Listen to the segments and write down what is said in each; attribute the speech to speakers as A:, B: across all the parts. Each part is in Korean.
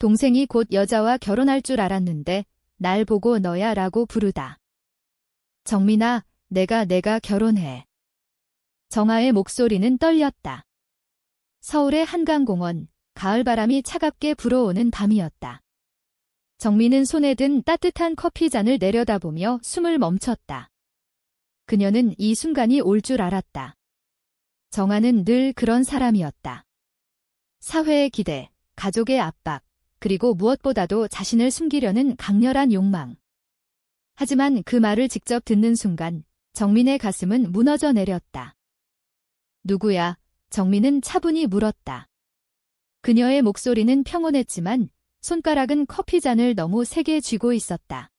A: 동생이 곧 여자와 결혼할 줄 알았는데 날 보고 너야 라고 부르다. 정민아, 내가 결혼해. 정아의 목소리는 떨렸다. 서울의 한강공원, 가을바람이 차갑게 불어오는 밤이었다. 정민은 손에 든 따뜻한 커피잔을 내려다보며 숨을 멈췄다. 그녀는 이 순간이 올 줄 알았다. 정아는 늘 그런 사람이었다. 사회의 기대, 가족의 압박, 그리고 무엇보다도 자신을 숨기려는 강렬한 욕망. 하지만 그 말을 직접 듣는 순간 정민의 가슴은 무너져 내렸다. 누구야? 정민은 차분히 물었다. 그녀의 목소리는 평온했지만 손가락은 커피잔을 너무 세게 쥐고 있었다.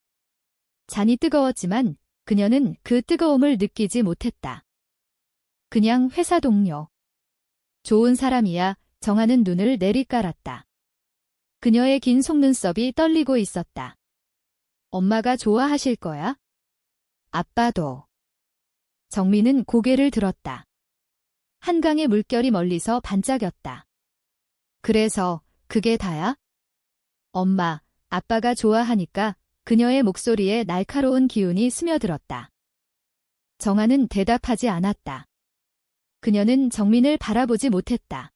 A: 잔이 뜨거웠지만 그녀는 그 뜨거움을 느끼지 못했다. 그냥 회사 동료. 좋은 사람이야. 정아는 눈을 내리깔았다. 그녀의 긴 속눈썹이 떨리고 있었다. 엄마가 좋아하실 거야? 아빠도. 정민은 고개를 들었다. 한강의 물결이 멀리서 반짝였다. 그래서 그게 다야? 엄마, 아빠가 좋아하니까. 그녀의 목소리에 날카로운 기운이 스며들었다. 정아는 대답하지 않았다. 그녀는 정민을 바라보지 못했다.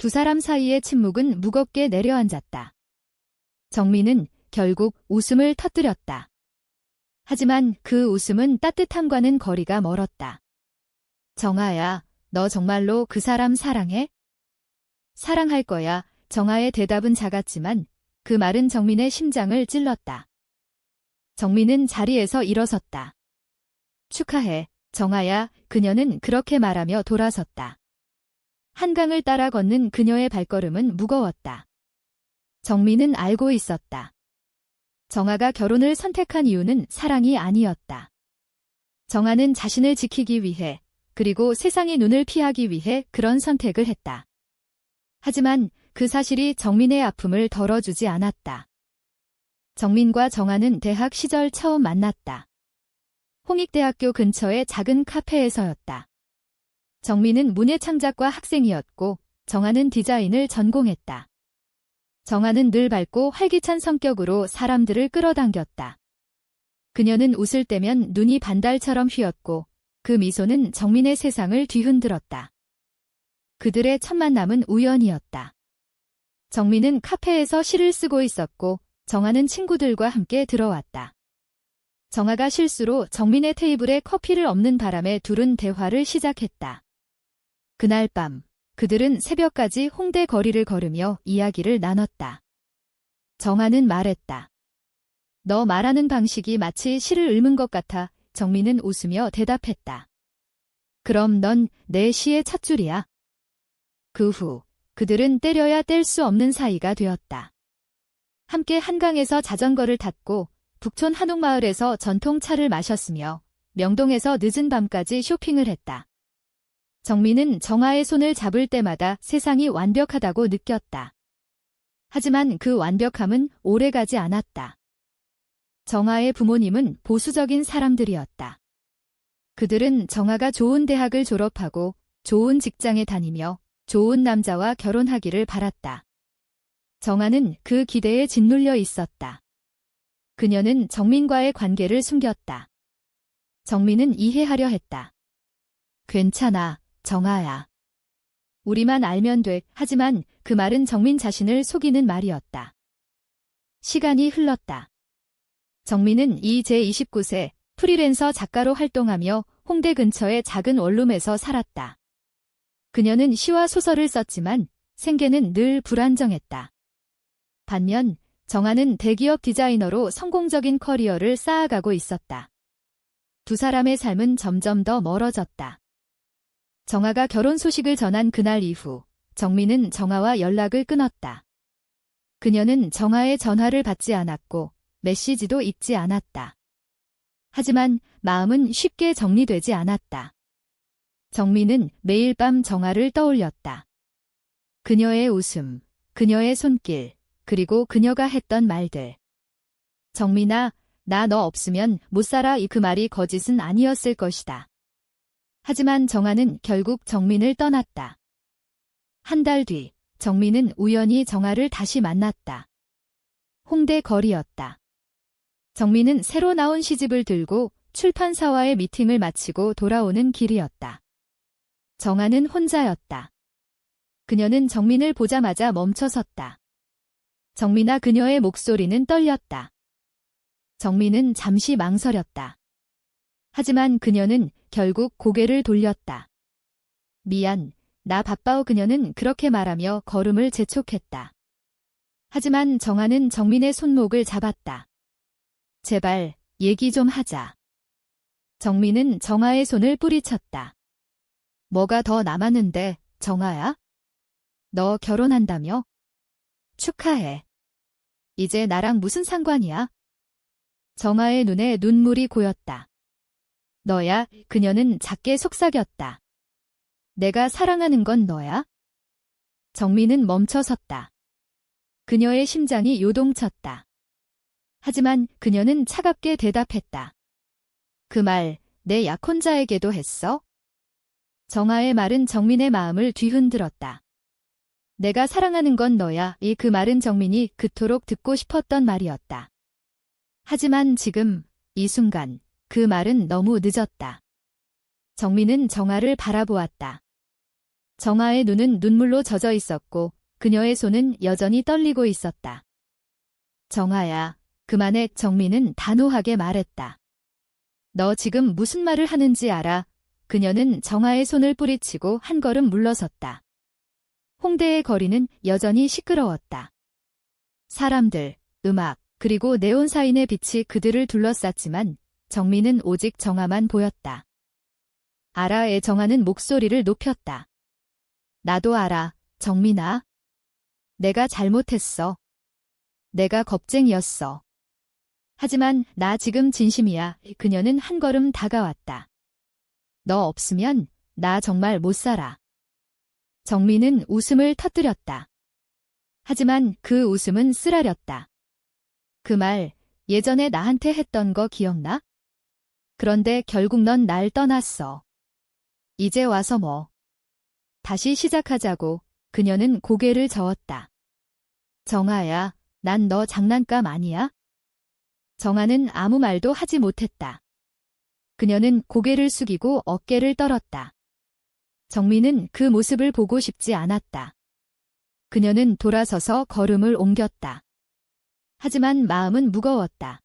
A: 두 사람 사이의 침묵은 무겁게 내려앉았다. 정민은 결국 웃음을 터뜨렸다. 하지만 그 웃음은 따뜻함과는 거리가 멀었다. 정아야, 너 정말로 그 사람 사랑해? 사랑할 거야. 정아의 대답은 작았지만 그 말은 정민의 심장을 찔렀다. 정민은 자리에서 일어섰다. 축하해, 정아야. 그녀는 그렇게 말하며 돌아섰다. 한강을 따라 걷는 그녀의 발걸음은 무거웠다. 정민은 알고 있었다. 정아가 결혼을 선택한 이유는 사랑이 아니었다. 정아는 자신을 지키기 위해, 그리고 세상의 눈을 피하기 위해 그런 선택을 했다. 하지만 그 사실이 정민의 아픔을 덜어주지 않았다. 정민과 정아는 대학 시절 처음 만났다. 홍익대학교 근처의 작은 카페에서였다. 정민은 문예창작과 학생이었고 정아는 디자인을 전공했다. 정아는 늘 밝고 활기찬 성격으로 사람들을 끌어당겼다. 그녀는 웃을 때면 눈이 반달처럼 휘었고 그 미소는 정민의 세상을 뒤흔들었다. 그들의 첫 만남은 우연이었다. 정민은 카페에서 시를 쓰고 있었고 정아는 친구들과 함께 들어왔다. 정아가 실수로 정민의 테이블에 커피를 엎는 바람에 둘은 대화를 시작했다. 그날 밤 그들은 새벽까지 홍대 거리를 걸으며 이야기를 나눴다. 정아는 말했다. 너 말하는 방식이 마치 시를 읊은 것 같아. 정민은 웃으며 대답했다. 그럼 넌 내 시의 첫 줄이야. 그 후 그들은 때려야 뗄 수 없는 사이가 되었다. 함께 한강에서 자전거를 탔고 북촌 한옥마을에서 전통차를 마셨으며 명동에서 늦은 밤까지 쇼핑을 했다. 정민은 정아의 손을 잡을 때마다 세상이 완벽하다고 느꼈다. 하지만 그 완벽함은 오래가지 않았다. 정아의 부모님은 보수적인 사람들이었다. 그들은 정아가 좋은 대학을 졸업하고 좋은 직장에 다니며 좋은 남자와 결혼하기를 바랐다. 정아는 그 기대에 짓눌려 있었다. 그녀는 정민과의 관계를 숨겼다. 정민은 이해하려 했다. 괜찮아, 정아야. 우리만 알면 돼. 하지만 그 말은 정민 자신을 속이는 말이었다. 시간이 흘렀다. 정민은 이 제29세 프리랜서 작가로 활동하며 홍대 근처의 작은 원룸에서 살았다. 그녀는 시와 소설을 썼지만 생계는 늘 불안정했다. 반면 정아는 대기업 디자이너로 성공적인 커리어를 쌓아가고 있었다. 두 사람의 삶은 점점 더 멀어졌다. 정아가 결혼 소식을 전한 그날 이후 정민은 정아와 연락을 끊었다. 그녀는 정아의 전화를 받지 않았고 메시지도 읽지 않았다. 하지만 마음은 쉽게 정리되지 않았다. 정민은 매일 밤 정아를 떠올렸다. 그녀의 웃음, 그녀의 손길, 그리고 그녀가 했던 말들. 정민아, 나 너 없으면 못 살아. 그 말이 거짓은 아니었을 것이다. 하지만 정아는 결국 정민을 떠났다. 한 달 뒤, 정민은 우연히 정아를 다시 만났다. 홍대 거리였다. 정민은 새로 나온 시집을 들고 출판사와의 미팅을 마치고 돌아오는 길이었다. 정아는 혼자였다. 그녀는 정민을 보자마자 멈춰섰다. 정민아, 그녀의 목소리는 떨렸다. 정민은 잠시 망설였다. 하지만 그녀는 결국 고개를 돌렸다. 미안, 나 바빠오. 그녀는 그렇게 말하며 걸음을 재촉했다. 하지만 정아는 정민의 손목을 잡았다. 제발, 얘기 좀 하자. 정민은 정아의 손을 뿌리쳤다. 뭐가 더 남았는데, 정아야? 너 결혼한다며? 축하해. 이제 나랑 무슨 상관이야? 정아의 눈에 눈물이 고였다. 너야? 그녀는 작게 속삭였다. 내가 사랑하는 건 너야? 정민은 멈춰섰다. 그녀의 심장이 요동쳤다. 하지만 그녀는 차갑게 대답했다. 그 말, 내 약혼자에게도 했어? 정아의 말은 정민의 마음을 뒤흔들었다. 내가 사랑하는 건 너야. 그 말은 정민이 그토록 듣고 싶었던 말이었다. 하지만 지금, 이 순간, 그 말은 너무 늦었다. 정민은 정아를 바라보았다. 정아의 눈은 눈물로 젖어 있었고 그녀의 손은 여전히 떨리고 있었다. 정아야, 그만해. 정민은 단호하게 말했다. 너 지금 무슨 말을 하는지 알아? 그녀는 정아의 손을 뿌리치고 한 걸음 물러섰다. 홍대의 거리는 여전히 시끄러웠다. 사람들, 음악, 그리고 네온사인의 빛이 그들을 둘러쌌지만 정민은 오직 정아만 보였다. 알아의 정아는 목소리를 높였다. 나도 알아, 정민아. 내가 잘못했어. 내가 겁쟁이였어. 하지만 나 지금 진심이야. 그녀는 한 걸음 다가왔다. 너 없으면 나 정말 못 살아. 정민은 웃음을 터뜨렸다. 하지만 그 웃음은 쓰라렸다. 그 말, 예전에 나한테 했던 거 기억나? 그런데 결국 넌 날 떠났어. 이제 와서 뭐. 다시 시작하자고. 그녀는 고개를 저었다. 정아야, 난 너 장난감 아니야? 정아는 아무 말도 하지 못했다. 그녀는 고개를 숙이고 어깨를 떨었다. 정민은 그 모습을 보고 싶지 않았다. 그녀는 돌아서서 걸음을 옮겼다. 하지만 마음은 무거웠다.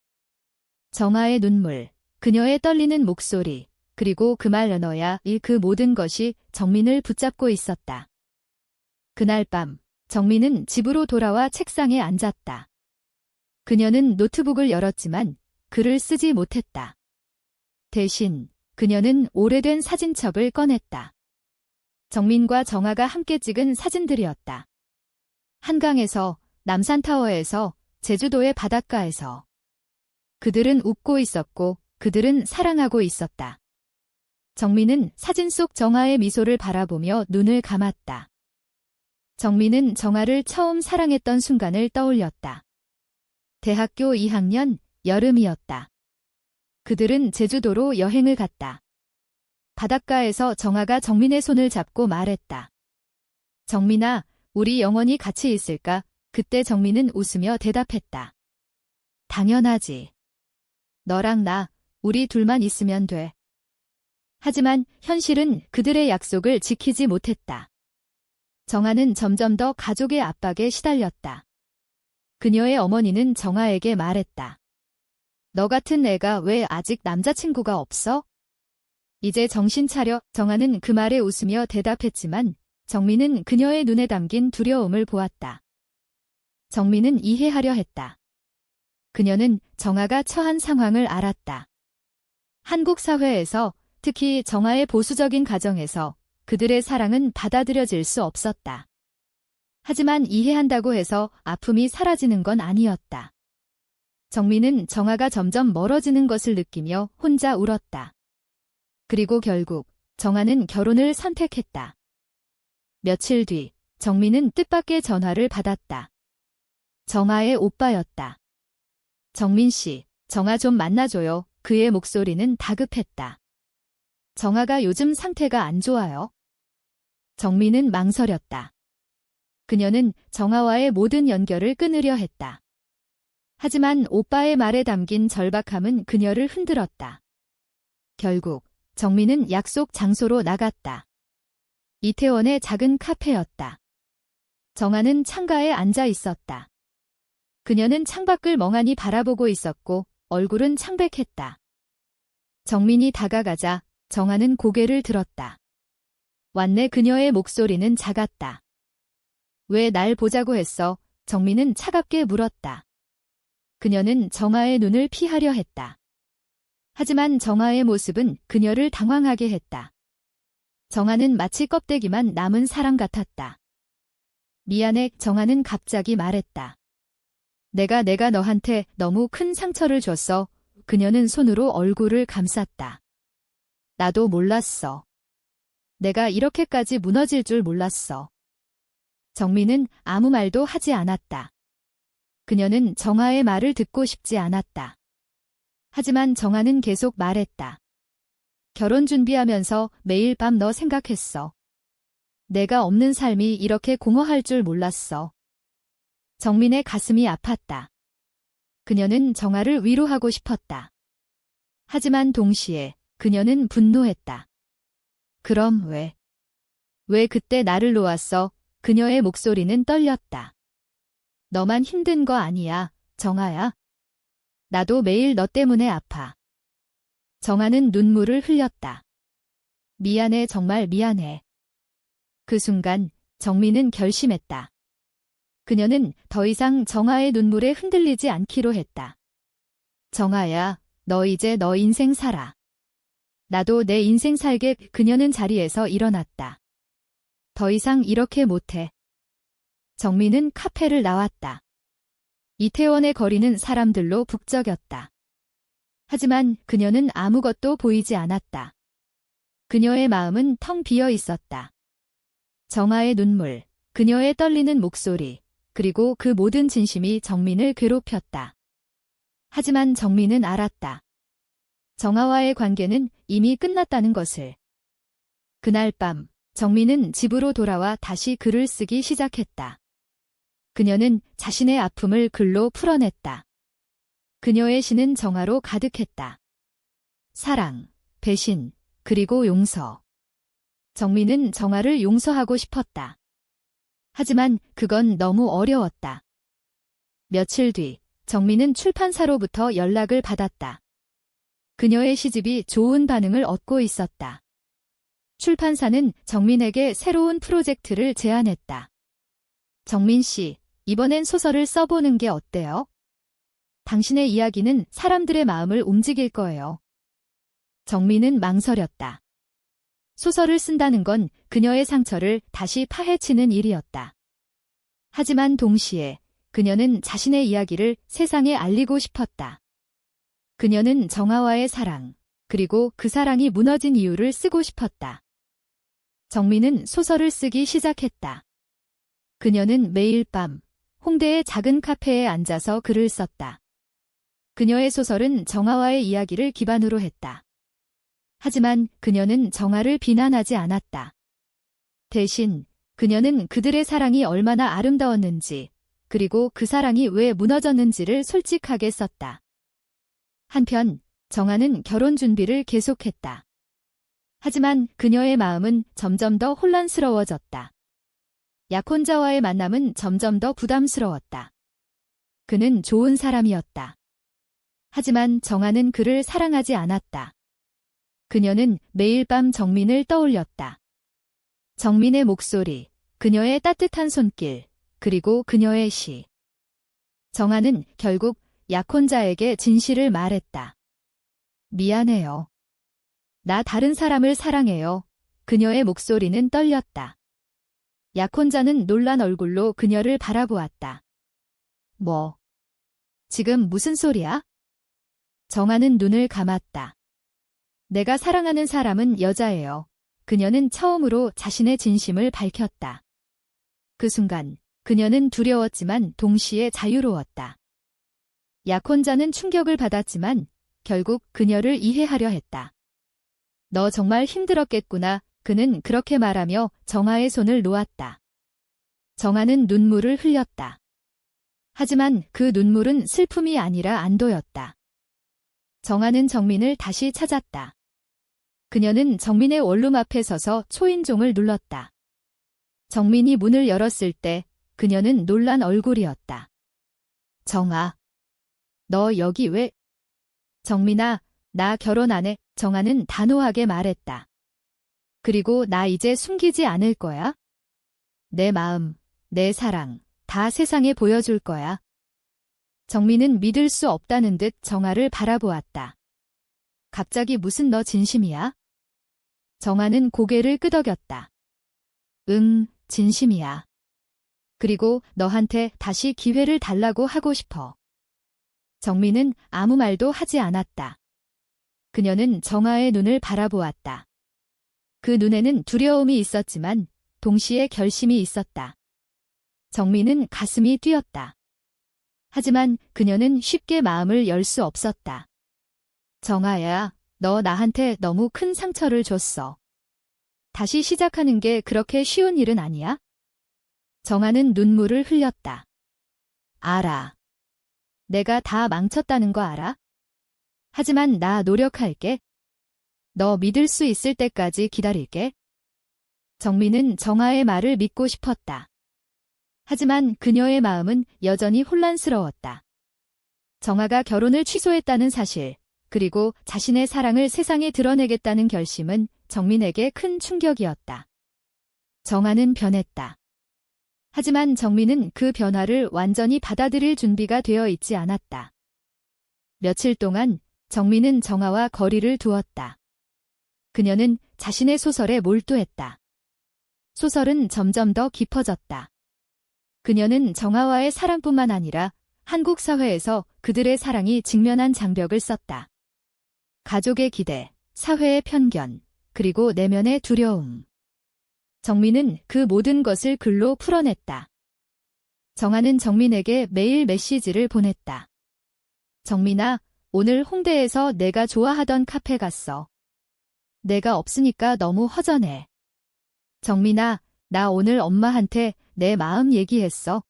A: 정아의 눈물, 그녀의 떨리는 목소리, 그리고 그 말 너야, 그 모든 것이 정민을 붙잡고 있었다. 그날 밤, 정민은 집으로 돌아와 책상에 앉았다. 그녀는 노트북을 열었지만 글을 쓰지 못했다. 대신 그녀는 오래된 사진첩을 꺼냈다. 정민과 정아가 함께 찍은 사진들이었다. 한강에서, 남산타워에서, 제주도의 바닷가에서. 그들은 웃고 있었고 그들은 사랑하고 있었다. 정민은 사진 속 정아의 미소를 바라보며 눈을 감았다. 정민은 정아를 처음 사랑했던 순간을 떠올렸다. 대학교 2학년 여름이었다. 그들은 제주도로 여행을 갔다. 바닷가에서 정아가 정민의 손을 잡고 말했다. 정민아, 우리 영원히 같이 있을까? 그때 정민은 웃으며 대답했다. 당연하지. 너랑 나, 우리 둘만 있으면 돼. 하지만 현실은 그들의 약속을 지키지 못했다. 정아는 점점 더 가족의 압박에 시달렸다. 그녀의 어머니는 정아에게 말했다. 너 같은 애가 왜 아직 남자친구가 없어? 이제 정신 차려. 정아는 그 말에 웃으며 대답했지만 정민은 그녀의 눈에 담긴 두려움을 보았다. 정민은 이해하려 했다. 그녀는 정아가 처한 상황을 알았다. 한국 사회에서, 특히 정아의 보수적인 가정에서 그들의 사랑은 받아들여질 수 없었다. 하지만 이해한다고 해서 아픔이 사라지는 건 아니었다. 정민은 정아가 점점 멀어지는 것을 느끼며 혼자 울었다. 그리고 결국 정아는 결혼을 선택했다. 며칠 뒤 정민은 뜻밖의 전화를 받았다. 정아의 오빠였다. 정민 씨, 정아 좀 만나줘요. 그의 목소리는 다급했다. 정아가 요즘 상태가 안 좋아요. 정민은 망설였다. 그녀는 정아와의 모든 연결을 끊으려 했다. 하지만 오빠의 말에 담긴 절박함은 그녀를 흔들었다. 결국 정민은 약속 장소로 나갔다. 이태원의 작은 카페였다. 정아는 창가에 앉아 있었다. 그녀는 창밖을 멍하니 바라보고 있었고 얼굴은 창백했다. 정민이 다가가자 정아는 고개를 들었다. 완내 그녀의 목소리는 작았다. 왜 날 보자고 했어? 정민은 차갑게 물었다. 그녀는 정아의 눈을 피하려 했다. 하지만 정아의 모습은 그녀를 당황하게 했다. 정아는 마치 껍데기만 남은 사람 같았다. 미안해, 정아는 갑자기 말했다. 내가 너한테 너무 큰 상처를 줬어. 그녀는 손으로 얼굴을 감쌌다. 나도 몰랐어. 내가 이렇게까지 무너질 줄 몰랐어. 정민은 아무 말도 하지 않았다. 그녀는 정아의 말을 듣고 싶지 않았다. 하지만 정아는 계속 말했다. 결혼 준비하면서 매일 밤 너 생각했어. 내가 없는 삶이 이렇게 공허할 줄 몰랐어. 정민의 가슴이 아팠다. 그녀는 정아를 위로하고 싶었다. 하지만 동시에 그녀는 분노했다. 그럼 왜 그때 나를 놓았어? 그녀의 목소리는 떨렸다. 너만 힘든 거 아니야, 정아야. 나도 매일 너 때문에 아파. 정아는 눈물을 흘렸다. 미안해, 정말 미안해. 그 순간 정민은 결심했다. 그녀는 더 이상 정아의 눈물에 흔들리지 않기로 했다. 정아야, 너 이제 너 인생 살아. 나도 내 인생 살게. 그녀는 자리에서 일어났다. 더 이상 이렇게 못해. 정민은 카페를 나왔다. 이태원의 거리는 사람들로 북적였다. 하지만 그녀는 아무것도 보이지 않았다. 그녀의 마음은 텅 비어 있었다. 정아의 눈물, 그녀의 떨리는 목소리, 그리고 그 모든 진심이 정민을 괴롭혔다. 하지만 정민은 알았다. 정아와의 관계는 이미 끝났다는 것을. 그날 밤, 정민은 집으로 돌아와 다시 글을 쓰기 시작했다. 그녀는 자신의 아픔을 글로 풀어냈다. 그녀의 시는 정아로 가득했다. 사랑, 배신, 그리고 용서. 정민은 정아를 용서하고 싶었다. 하지만 그건 너무 어려웠다. 며칠 뒤, 정민은 출판사로부터 연락을 받았다. 그녀의 시집이 좋은 반응을 얻고 있었다. 출판사는 정민에게 새로운 프로젝트를 제안했다. 정민 씨, 이번엔 소설을 써보는 게 어때요? 당신의 이야기는 사람들의 마음을 움직일 거예요. 정민은 망설였다. 소설을 쓴다는 건 그녀의 상처를 다시 파헤치는 일이었다. 하지만 동시에 그녀는 자신의 이야기를 세상에 알리고 싶었다. 그녀는 정아와의 사랑, 그리고 그 사랑이 무너진 이유를 쓰고 싶었다. 정민은 소설을 쓰기 시작했다. 그녀는 매일 밤 홍대의 작은 카페에 앉아서 글을 썼다. 그녀의 소설은 정아와의 이야기를 기반으로 했다. 하지만 그녀는 정아를 비난하지 않았다. 대신 그녀는 그들의 사랑이 얼마나 아름다웠는지, 그리고 그 사랑이 왜 무너졌는지를 솔직하게 썼다. 한편 정아는 결혼 준비를 계속했다. 하지만 그녀의 마음은 점점 더 혼란스러워졌다. 약혼자와의 만남은 점점 더 부담스러웠다. 그는 좋은 사람이었다. 하지만 정아는 그를 사랑하지 않았다. 그녀는 매일 밤 정민을 떠올렸다. 정민의 목소리, 그녀의 따뜻한 손길, 그리고 그녀의 시. 정아는 결국 약혼자에게 진실을 말했다. 미안해요. 나 다른 사람을 사랑해요. 그녀의 목소리는 떨렸다. 약혼자는 놀란 얼굴로 그녀를 바라보았다. 뭐? 지금 무슨 소리야? 정아는 눈을 감았다. 내가 사랑하는 사람은 여자예요. 그녀는 처음으로 자신의 진심을 밝혔다. 그 순간 그녀는 두려웠지만 동시에 자유로웠다. 약혼자는 충격을 받았지만 결국 그녀를 이해하려 했다. 너 정말 힘들었겠구나. 그는 그렇게 말하며 정아의 손을 놓았다. 정아는 눈물을 흘렸다. 하지만 그 눈물은 슬픔이 아니라 안도였다. 정아는 정민을 다시 찾았다. 그녀는 정민의 원룸 앞에 서서 초인종을 눌렀다. 정민이 문을 열었을 때 그녀는 놀란 얼굴이었다. 정아, 너 여기 왜? 정민아, 나 결혼 안 해. 정아는 단호하게 말했다. 그리고 나 이제 숨기지 않을 거야. 내 마음, 내 사랑, 다 세상에 보여줄 거야. 정민은 믿을 수 없다는 듯 정아를 바라보았다. 갑자기 무슨 너 진심이야? 정아는 고개를 끄덕였다. 응, 진심이야. 그리고 너한테 다시 기회를 달라고 하고 싶어. 정민은 아무 말도 하지 않았다. 그녀는 정아의 눈을 바라보았다. 그 눈에는 두려움이 있었지만 동시에 결심이 있었다. 정민은 가슴이 뛰었다. 하지만 그녀는 쉽게 마음을 열 수 없었다. 정아야, 너 나한테 너무 큰 상처를 줬어. 다시 시작하는 게 그렇게 쉬운 일은 아니야? 정아는 눈물을 흘렸다. 알아. 내가 다 망쳤다는 거 알아? 하지만 나 노력할게. 너 믿을 수 있을 때까지 기다릴게. 정민은 정아의 말을 믿고 싶었다. 하지만 그녀의 마음은 여전히 혼란스러웠다. 정아가 결혼을 취소했다는 사실, 그리고 자신의 사랑을 세상에 드러내겠다는 결심은 정민에게 큰 충격이었다. 정아는 변했다. 하지만 정민은 그 변화를 완전히 받아들일 준비가 되어 있지 않았다. 며칠 동안 정민은 정아와 거리를 두었다. 그녀는 자신의 소설에 몰두했다. 소설은 점점 더 깊어졌다. 그녀는 정아와의 사랑뿐만 아니라 한국 사회에서 그들의 사랑이 직면한 장벽을 썼다. 가족의 기대, 사회의 편견, 그리고 내면의 두려움. 정민은 그 모든 것을 글로 풀어냈다. 정아는 정민에게 매일 메시지를 보냈다. 정민아, 오늘 홍대에서 내가 좋아하던 카페 갔어. 내가 없으니까 너무 허전해. 정민아, 나 오늘 엄마한테 내 마음 얘기했어.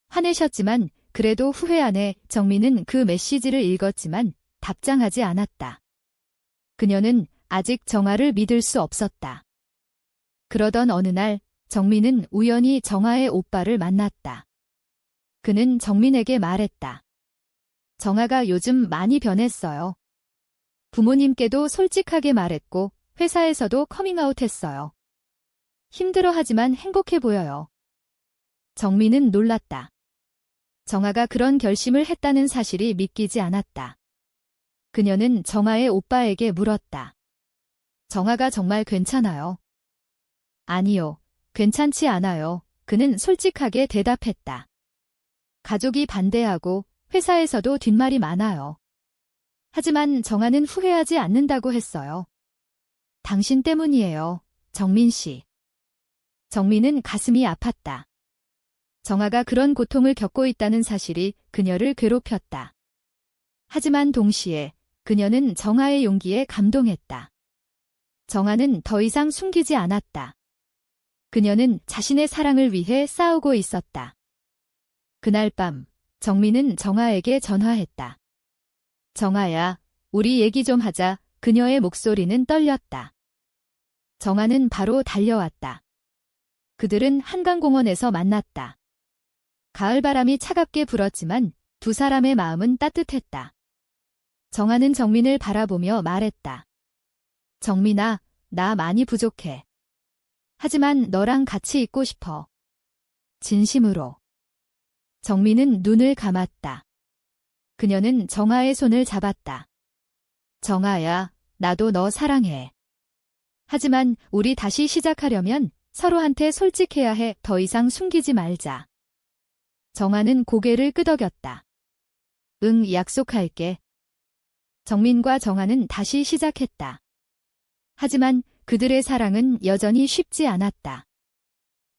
A: 화내셨지만 그래도 후회 안 해. 정민은 그 메시지를 읽었지만 답장하지 않았다. 그녀는 아직 정아를 믿을 수 없었다. 그러던 어느 날 정민은 우연히 정아의 오빠를 만났다. 그는 정민에게 말했다. 정아가 요즘 많이 변했어요. 부모님께도 솔직하게 말했고 회사에서도 커밍아웃 했어요. 힘들어하지만 행복해 보여요. 정민은 놀랐다. 정아가 그런 결심을 했다는 사실이 믿기지 않았다. 그녀는 정아의 오빠에게 물었다. 정아가 정말 괜찮아요? 아니요, 괜찮지 않아요. 그는 솔직하게 대답했다. 가족이 반대하고 회사에서도 뒷말이 많아요. 하지만 정아는 후회하지 않는다고 했어요. 당신 때문이에요, 정민 씨. 정민은 가슴이 아팠다. 정아가 그런 고통을 겪고 있다는 사실이 그녀를 괴롭혔다. 하지만 동시에 그녀는 정아의 용기에 감동했다. 정아는 더 이상 숨기지 않았다. 그녀는 자신의 사랑을 위해 싸우고 있었다. 그날 밤, 정민은 정아에게 전화했다. 정아야, 우리 얘기 좀 하자. 그녀의 목소리는 떨렸다. 정아는 바로 달려왔다. 그들은 한강공원에서 만났다. 가을바람이 차갑게 불었지만 두 사람의 마음은 따뜻했다. 정아는 정민을 바라보며 말했다. 정민아, 나 많이 부족해. 하지만 너랑 같이 있고 싶어. 진심으로. 정민은 눈을 감았다. 그녀는 정아의 손을 잡았다. 정아야, 나도 너 사랑해. 하지만 우리 다시 시작하려면 서로한테 솔직해야 해. 더 이상 숨기지 말자. 정아는 고개를 끄덕였다. 응, 약속할게. 정민과 정아는 다시 시작했다. 하지만 그들의 사랑은 여전히 쉽지 않았다.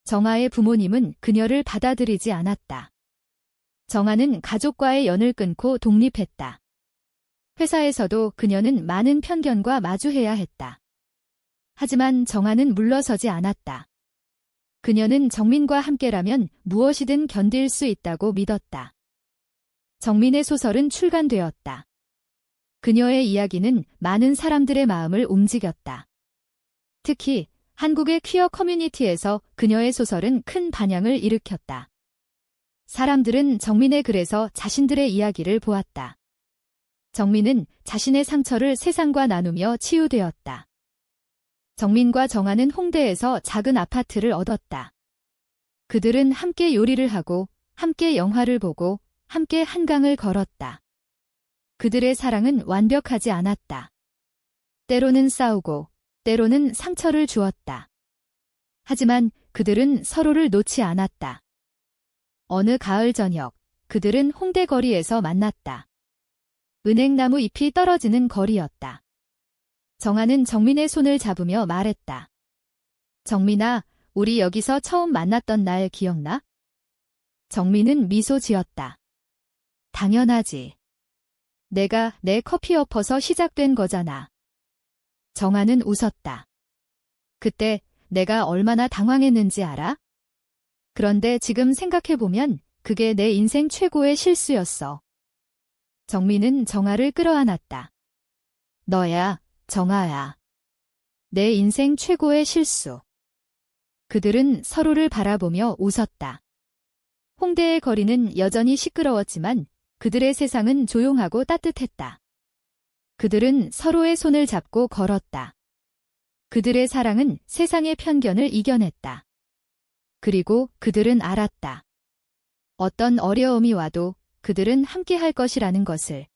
A: 정아의 부모님은 그녀를 받아들이지 않았다. 정아는 가족과의 연을 끊고 독립했다. 회사에서도 그녀는 많은 편견과 마주해야 했다. 하지만 정아는 물러서지 않았다. 그녀는 정민과 함께라면 무엇이든 견딜 수 있다고 믿었다. 정민의 소설은 출간되었다. 그녀의 이야기는 많은 사람들의 마음을 움직였다. 특히 한국의 퀴어 커뮤니티에서 그녀의 소설은 큰 반향을 일으켰다. 사람들은 정민의 글에서 자신들의 이야기를 보았다. 정민은 자신의 상처를 세상과 나누며 치유되었다. 정민과 정아는 홍대에서 작은 아파트를 얻었다. 그들은 함께 요리를 하고, 함께 영화를 보고, 함께 한강을 걸었다. 그들의 사랑은 완벽하지 않았다. 때로는 싸우고, 때로는 상처를 주었다. 하지만 그들은 서로를 놓지 않았다. 어느 가을 저녁, 그들은 홍대 거리에서 만났다. 은행나무 잎이 떨어지는 거리였다. 정아는 정민의 손을 잡으며 말했다. 정민아, 우리 여기서 처음 만났던 날 기억나? 정민은 미소 지었다. 당연하지. 내가 내 커피 엎어서 시작된 거잖아. 정아는 웃었다. 그때 내가 얼마나 당황했는지 알아? 그런데 지금 생각해보면 그게 내 인생 최고의 실수였어. 정민은 정아를 끌어안았다. 너야, 정아야. 내 인생 최고의 실수. 그들은 서로를 바라보며 웃었다. 홍대의 거리는 여전히 시끄러웠지만 그들의 세상은 조용하고 따뜻했다. 그들은 서로의 손을 잡고 걸었다. 그들의 사랑은 세상의 편견을 이겨냈다. 그리고 그들은 알았다. 어떤 어려움이 와도 그들은 함께 할 것이라는 것을.